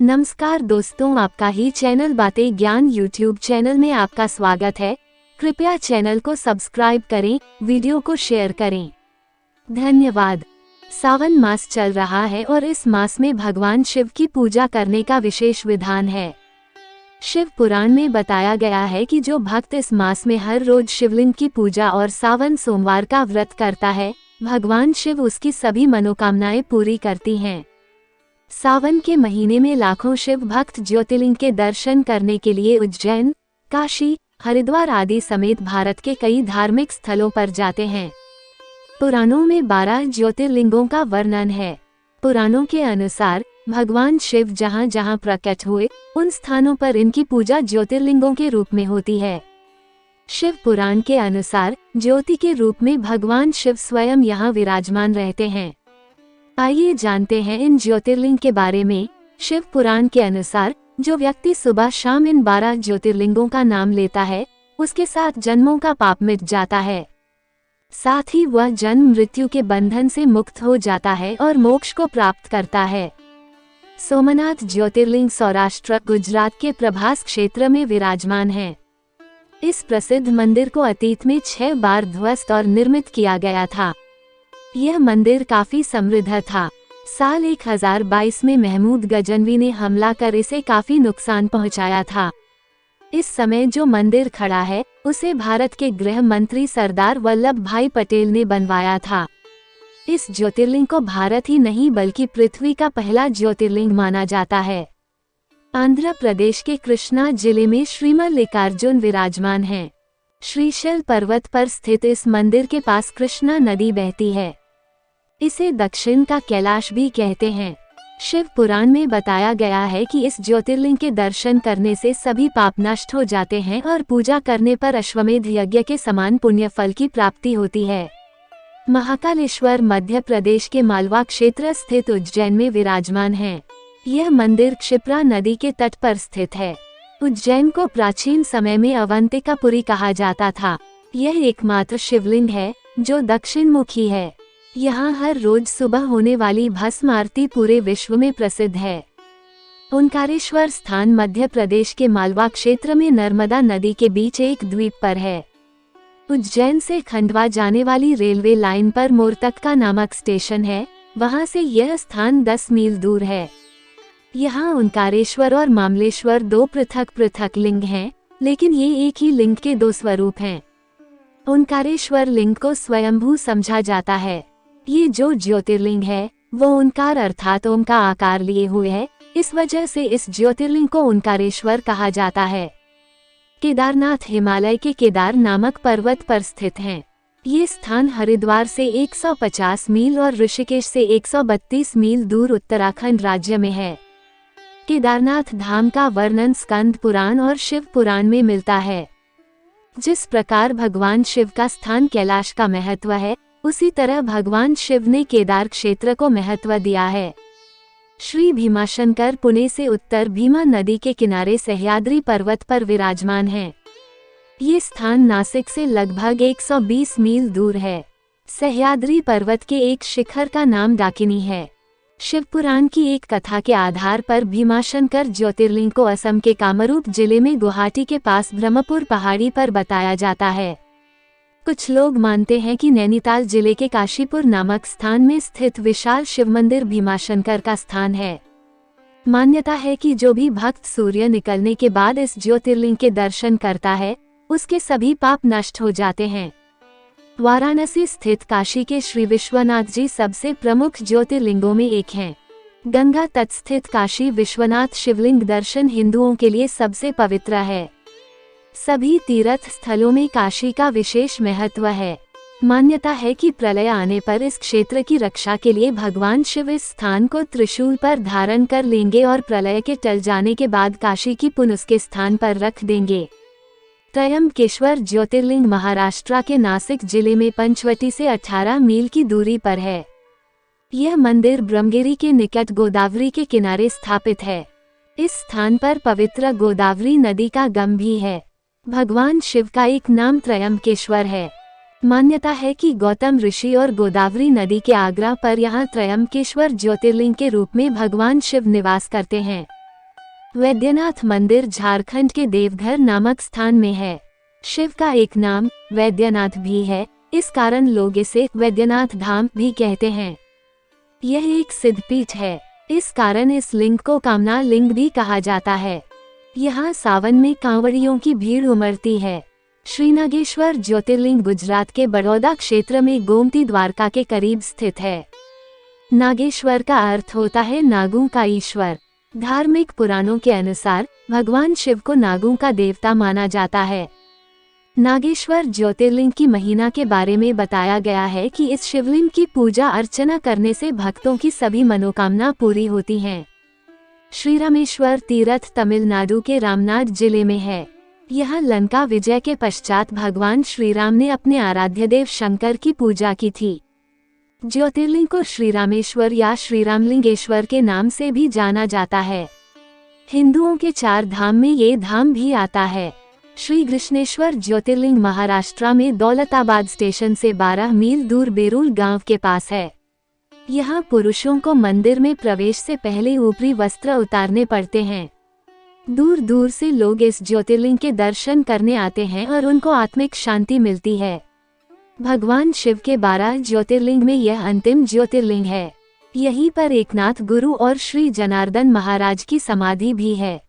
नमस्कार दोस्तों, आपका ही चैनल बातें ज्ञान यूट्यूब चैनल में आपका स्वागत है। कृपया चैनल को सब्सक्राइब करें, वीडियो को शेयर करें। धन्यवाद। सावन मास चल रहा है और इस मास में भगवान शिव की पूजा करने का विशेष विधान है। शिव पुराण में बताया गया है कि जो भक्त इस मास में हर रोज शिवलिंग की पूजा और सावन सोमवार का व्रत करता है, भगवान शिव उसकी सभी मनोकामनाएं पूरी करती हैं। सावन के महीने में लाखों शिव भक्त ज्योतिर्लिंग के दर्शन करने के लिए उज्जैन, काशी, हरिद्वार आदि समेत भारत के कई धार्मिक स्थलों पर जाते हैं। पुराणों में 12 ज्योतिर्लिंगों का वर्णन है। पुराणों के अनुसार भगवान शिव जहाँ जहाँ प्रकट हुए, उन स्थानों पर इनकी पूजा ज्योतिर्लिंगों के रूप में होती है। शिव पुराण के अनुसार ज्योति के रूप में भगवान शिव स्वयं यहाँ विराजमान रहते हैं। आइए जानते हैं इन ज्योतिर्लिंग के बारे में। शिव पुराण के अनुसार जो व्यक्ति सुबह शाम इन 12 ज्योतिर्लिंगों का नाम लेता है, उसके 7 जन्मों का पाप मिट जाता है। साथ ही वह जन्म मृत्यु के बंधन से मुक्त हो जाता है और मोक्ष को प्राप्त करता है। सोमनाथ ज्योतिर्लिंग सौराष्ट्र, गुजरात के प्रभास क्षेत्र में विराजमान है। इस प्रसिद्ध मंदिर को अतीत में 6 बार ध्वस्त और निर्मित किया गया था। यह मंदिर काफी समृद्ध था। साल 1022 में महमूद गजनवी ने हमला कर इसे काफी नुकसान पहुंचाया था। इस समय जो मंदिर खड़ा है, उसे भारत के गृह मंत्री सरदार वल्लभ भाई पटेल ने बनवाया था। इस ज्योतिर्लिंग को भारत ही नहीं बल्कि पृथ्वी का पहला ज्योतिर्लिंग माना जाता है। आंध्र प्रदेश के कृष्णा जिले में श्रीमल्लिकार्जुन विराजमान है। श्रीशैल पर्वत पर स्थित इस मंदिर के पास कृष्णा नदी बहती है। इसे दक्षिण का कैलाश भी कहते हैं। शिव पुराण में बताया गया है कि इस ज्योतिर्लिंग के दर्शन करने से सभी पाप नष्ट हो जाते हैं और पूजा करने पर अश्वमेध यज्ञ के समान पुण्य फल की प्राप्ति होती है। महाकालेश्वर मध्य प्रदेश के मालवा क्षेत्र स्थित उज्जैन में विराजमान है। यह मंदिर क्षिप्रा नदी के तट पर स्थित है। उज्जैन को प्राचीन समय में अवंतिकापुरी कहा जाता था। यह एकमात्र शिवलिंग है जो दक्षिण मुखी है। यहाँ हर रोज सुबह होने वाली भस्म आरती पूरे विश्व में प्रसिद्ध है। ओंकारेश्वर स्थान मध्य प्रदेश के मालवा क्षेत्र में नर्मदा नदी के बीच एक द्वीप पर है। उज्जैन से खंडवा जाने वाली रेलवे लाइन पर मोरतक्का नामक स्टेशन है। वहाँ से यह स्थान 10 मील दूर है। यहाँ ओंकारेश्वर और मामलेश्वर 2 पृथक पृथक लिंग हैं, लेकिन ये एक ही लिंग के 2 स्वरूप हैं। ओंकारेश्वर लिंग को स्वयंभू समझा जाता है। ये जो ज्योतिर्लिंग है, वो ओंकार अर्थात ओम का आकार लिए हुए है। इस वजह से इस ज्योतिर्लिंग को ओंकारेश्वर कहा जाता है। केदारनाथ हिमालय के केदार नामक पर्वत पर स्थित हैं। ये स्थान हरिद्वार से 150 मील और ऋषिकेश से 132 मील दूर उत्तराखंड राज्य में है। केदारनाथ धाम का वर्णन स्कंद पुराण और शिव पुराण में मिलता है। जिस प्रकार भगवान शिव का स्थान कैलाश का महत्व है, उसी तरह भगवान शिव ने केदार क्षेत्र को महत्व दिया है। श्री भीमाशंकर पुणे से उत्तर भीमा नदी के किनारे सह्याद्री पर्वत पर विराजमान है। ये स्थान नासिक से लगभग 120 मील दूर है। सह्याद्री पर्वत के एक शिखर का नाम डाकिनी है। शिवपुराण की एक कथा के आधार पर भीमाशंकर ज्योतिर्लिंग को असम के कामरूप जिले में गुवाहाटी के पास ब्रह्मपुर पहाड़ी पर बताया जाता है। कुछ लोग मानते हैं कि नैनीताल जिले के काशीपुर नामक स्थान में स्थित विशाल शिव मंदिर भीमाशंकर का स्थान है। मान्यता है कि जो भी भक्त सूर्य निकलने के बाद इस ज्योतिर्लिंग के दर्शन करता है, उसके सभी पाप नष्ट हो जाते हैं। वाराणसी स्थित काशी के श्री विश्वनाथ जी सबसे प्रमुख ज्योतिर्लिंगों में एक हैं। गंगा तट स्थित काशी विश्वनाथ शिवलिंग दर्शन हिंदुओं के लिए सबसे पवित्र है। सभी तीर्थ स्थलों में काशी का विशेष महत्व है। मान्यता है कि प्रलय आने पर इस क्षेत्र की रक्षा के लिए भगवान शिव इस स्थान को त्रिशूल पर धारण कर लेंगे और प्रलय के टल जाने के बाद काशी की पुन उसके स्थान पर रख देंगे। त्रयंबकेश्वर ज्योतिर्लिंग महाराष्ट्र के नासिक जिले में पंचवटी से 18 मील की दूरी पर है। यह मंदिर ब्रह्मगिरी के निकट गोदावरी के किनारे स्थापित है। इस स्थान पर पवित्र गोदावरी नदी का गम भी है। भगवान शिव का एक नाम त्रयंबकेश्वर है। मान्यता है कि गौतम ऋषि और गोदावरी नदी के आग्रह पर यहाँ त्रयंबकेश्वर ज्योतिर्लिंग के रूप में भगवान शिव निवास करते हैं। वैद्यनाथ मंदिर झारखंड के देवघर नामक स्थान में है। शिव का एक नाम वैद्यनाथ भी है, इस कारण लोग इसे वैद्यनाथ धाम भी कहते हैं। यह एक सिद्धपीठ है, इस कारण इस लिंग को कामना लिंग भी कहा जाता है। यहाँ सावन में कांवड़ियों की भीड़ उमड़ती है। श्री नागेश्वर ज्योतिर्लिंग गुजरात के बड़ौदा क्षेत्र में गोमती द्वारका के करीब स्थित है। नागेश्वर का अर्थ होता है नागों का ईश्वर। धार्मिक पुराणों के अनुसार भगवान शिव को नागों का देवता माना जाता है। नागेश्वर ज्योतिर्लिंग की महिमा के बारे में बताया गया है कि इस शिवलिंग की पूजा अर्चना करने से भक्तों की सभी मनोकामना पूरी होती हैं। श्री रामेश्वर तीर्थ तमिलनाडु के रामनाथ जिले में है। यह लंका विजय के पश्चात भगवान श्री राम ने अपने आराध्य देव शंकर की पूजा की थी। ज्योतिर्लिंग को श्री रामेश्वर या श्री रामलिंगेश्वर के नाम से भी जाना जाता है। हिंदुओं के 4 धाम में ये धाम भी आता है। श्री कृष्णेश्वर ज्योतिर्लिंग महाराष्ट्र में दौलताबाद स्टेशन से 12 मील दूर बेरूल गांव के पास है। यहाँ पुरुषों को मंदिर में प्रवेश से पहले ऊपरी वस्त्र उतारने पड़ते हैं। दूर दूर से लोग इस ज्योतिर्लिंग के दर्शन करने आते हैं और उनको आत्मिक शांति मिलती है। भगवान शिव के 12 ज्योतिर्लिंग में यह अंतिम ज्योतिर्लिंग है। यहीं पर एकनाथ गुरु और श्री जनार्दन महाराज की समाधि भी है।